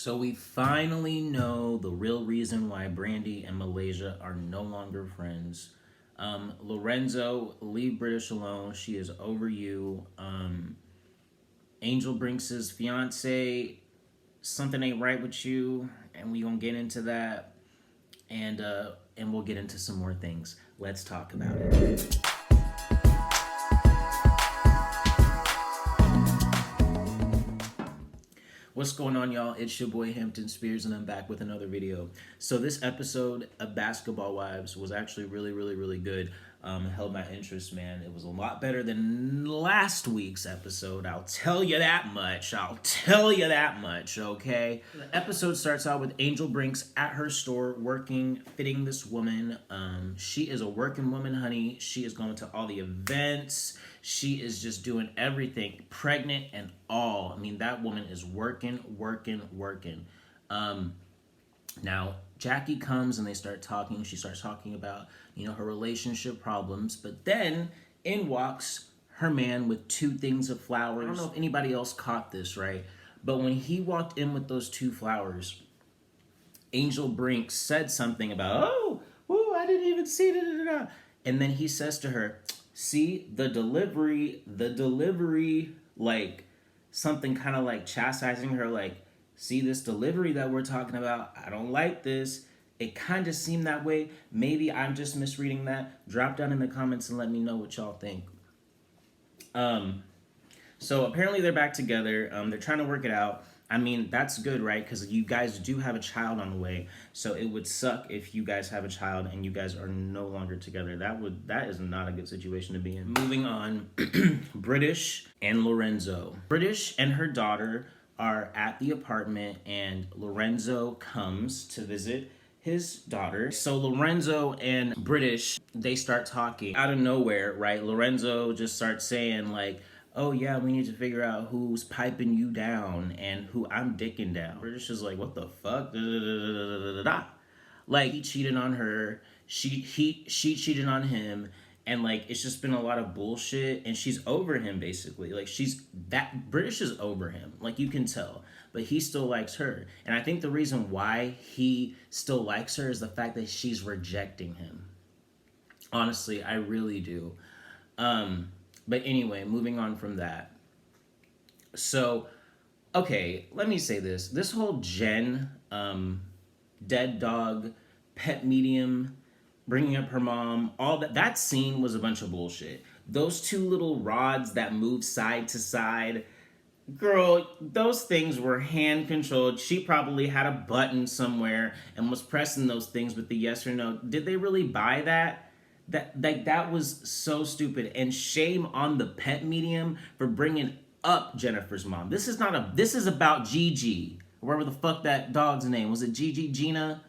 So we finally know the real reason why Brandi and Malaysia are no longer friends. Lorenzo, leave British alone. She is over you. Angel Brinks' fiance, something ain't right with you, and we gonna get into that, and we'll get into some more things. Let's talk about it. What's going on, y'all? It's your boy Hampton Spears, and I'm back with another video. So this episode of Basketball Wives was actually really good. Held my interest, man. It was a lot better than last week's episode. I'll tell you that much. Okay? The episode starts out with Angel Brinks at her store working, fitting this woman. She is a working woman, honey. She is going to all the events. She is just doing everything, pregnant and all. I mean, that woman is working. Now, Jackie comes and they start talking. She starts talking about, her relationship problems. But then in walks her man with 2 things of flowers. I don't know if anybody else caught this, right? But when he walked in with those 2 flowers, Angel Brinks said something about, I didn't even see it. And then he says to her, see, the delivery, like something kind of like chastising her, like, see this delivery that we're talking about, I don't like this. It kind of seemed that way. Maybe I'm just misreading that. Drop down in the comments and let me know what y'all think. So apparently they're back together. They're trying to work it out. I mean, that's good, right? Because you guys do have a child on the way. So it would suck if you guys have a child and you guys are no longer together. That is not a good situation to be in. Moving on, British and Lorenzo. British and her daughter are at the apartment, and Lorenzo comes to visit his daughter. So Lorenzo and British, they start talking out of nowhere, right? Lorenzo just starts saying like, oh yeah, we need to figure out who's piping you down and who I'm dicking down. British is like, what the fuck? Like, he cheated on her, she cheated on him, and like, it's just been a lot of bullshit, and she's over him basically. Like, British is over him, like, you can tell, but he still likes her. And I think the reason why he still likes her is the fact that she's rejecting him. Honestly, I really do. But anyway, moving on from that. So, okay, let me say this. This whole Jen, dead dog, pet medium, bringing up her mom, all that scene was a bunch of bullshit. Those 2 little rods that move side to side, girl, those things were hand controlled. She probably had a button somewhere and was pressing those things with the yes or no. Did they really buy that? That was so stupid, and shame on the pet medium for bringing up Jennifer's mom. This is about Gigi, whatever the fuck that dog's name was. It Gigi, Gina?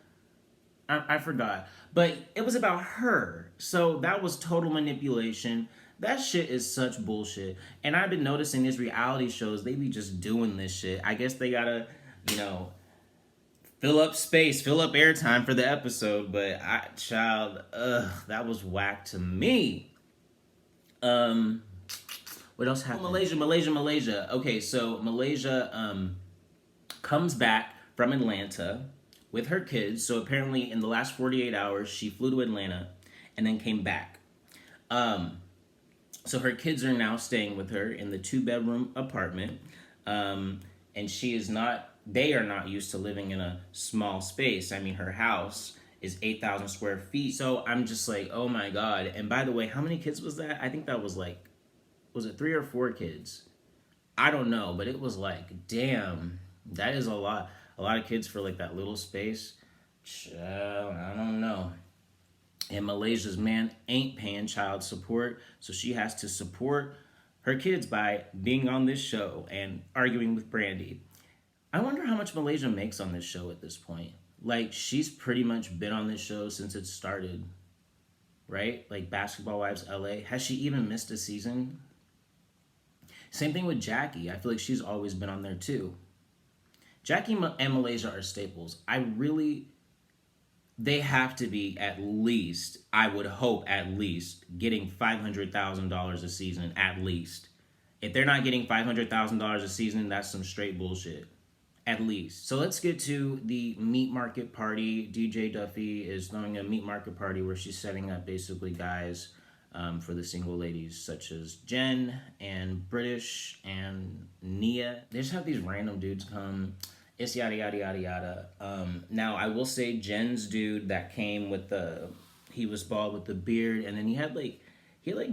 I forgot, but it was about her. So that was total manipulation. That shit is such bullshit. And I've been noticing these reality shows, they be just doing this shit. I guess they gotta, fill up space, fill up airtime for the episode, but that was whack to me. What else happened? Malaysia. Okay, so Malaysia comes back from Atlanta with her kids. So apparently in the last 48 hours, she flew to Atlanta and then came back. So her kids are now staying with her in the 2-bedroom apartment. And they are not used to living in a small space. I mean, her house is 8,000 square feet. So I'm just like, oh my God. And by the way, how many kids was that? I think that was like, was it 3 or 4 kids? I don't know, but it was like, damn, that is a lot of kids for like that little space. I don't know. And Malaysia's man ain't paying child support, so she has to support her kids by being on this show and arguing with Brandi. I wonder how much Malaysia makes on this show at this point. Like, she's pretty much been on this show since it started, right? Like, Basketball Wives LA. Has she even missed a season? Same thing with Jackie. I feel like she's always been on there too. Jackie and Malaysia are staples. They have to be at least, I would hope at least, getting $500,000 a season, at least. If they're not getting $500,000 a season, that's some straight bullshit. at least. So let's get to the meat market party. DJ Duffey is throwing a meat market party where she's setting up basically guys for the single ladies, such as Jen and British and Nia. They just have these random dudes come. It's yada yada yada yada. Now I will say Jen's dude that came with he was bald with the beard, and then he had like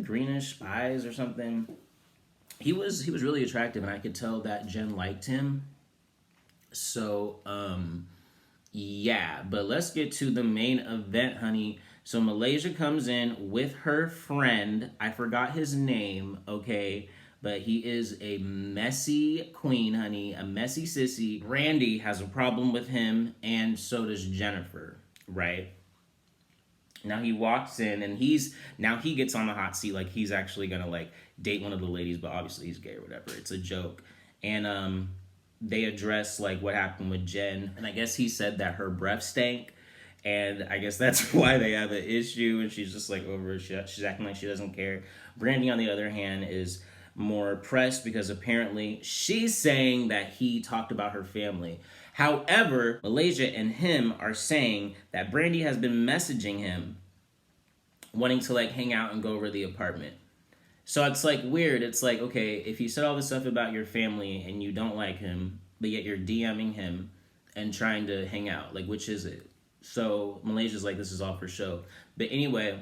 greenish eyes or something. He was really attractive, and I could tell that Jen liked him. So, yeah, but let's get to the main event, honey. So Malaysia comes in with her friend. I forgot his name, okay? But he is a messy queen, honey, a messy sissy. Brandi has a problem with him, and so does Jennifer, right? Now he walks in, and he gets on the hot seat, like he's actually gonna like date one of the ladies, but obviously he's gay or whatever. It's a joke. And they address like what happened with Jen, and I guess he said that her breath stank, and I guess that's why they have an issue, and she's just like over it. She's acting like she doesn't care. Brandi, on the other hand, is more pressed because apparently she's saying that he talked about her family. However, Malaysia and him are saying that Brandi has been messaging him wanting to like hang out and go over the apartment. So it's like weird. It's like, okay, if you said all this stuff about your family and you don't like him, but yet you're DMing him and trying to hang out, like, which is it? So Malaysia's like, this is all for show. But anyway,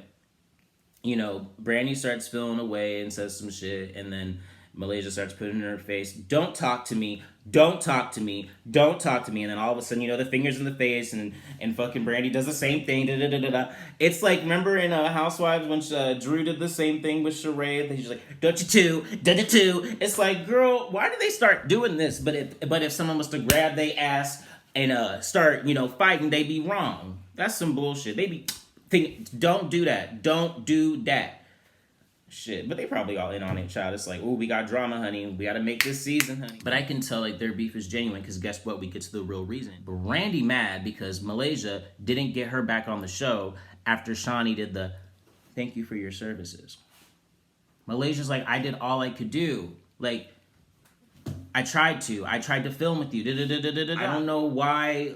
you know, Brandi starts feeling away and says some shit, and then Malaysia starts putting in her face, don't talk to me, don't talk to me, don't talk to me. And then all of a sudden, you know, the fingers in the face, and fucking Brandi does the same thing. Da, da, da, da, da. It's like, remember in Housewives when Drew did the same thing with Sheree? He's like, don't you too, da da too. It's like, girl, why did they start doing this? But if someone was to grab their ass and start, you know, fighting, they be wrong. That's some bullshit. They be don't do that. Don't do that. Shit, but they probably all in on it, child. It's like, oh, we got drama, honey. We got to make this season, honey. But I can tell, like, their beef is genuine, because guess what? We get to the real reason. Brandi mad because Malaysia didn't get her back on the show after Shaunie did the thank you for your services. Malaysia's like, I did all I could do. Like, I tried to film with you. I don't know why,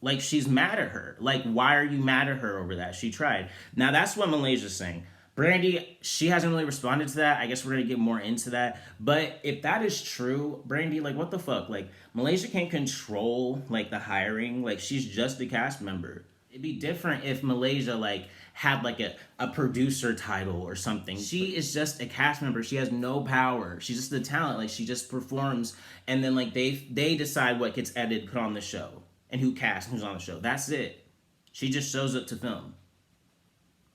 like, she's mad at her. Like, why are you mad at her over that? She tried. Now, that's what Malaysia's saying. Brandi, she hasn't really responded to that. I guess we're going to get more into that. But if that is true, Brandi, like, what the fuck? Like, Malaysia can't control, like, the hiring. Like, she's just a cast member. It'd be different if Malaysia, like, had, like, a producer title or something. She is just a cast member. She has no power. She's just the talent. Like, she just performs. And then, like, they decide what gets edited, put on the show. And who casts, who's on the show. That's it. She just shows up to film.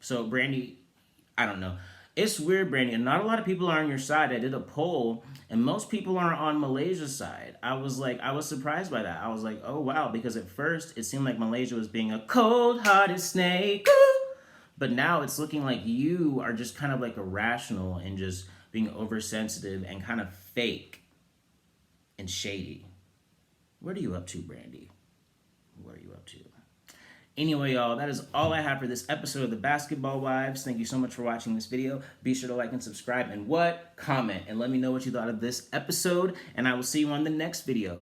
So, Brandi, I don't know. It's weird, Brandi, and not a lot of people are on your side. I did a poll, and most people aren't on Malaysia's side. I was surprised by that. I was like, oh, wow, because at first, it seemed like Malaysia was being a cold-hearted snake. But now it's looking like you are just kind of like irrational and just being oversensitive and kind of fake and shady. What are you up to, Brandi? What are you up to? Anyway, y'all, that is all I have for this episode of The Basketball Wives. Thank you so much for watching this video. Be sure to like and subscribe and comment and let me know what you thought of this episode, and I will see you on the next video.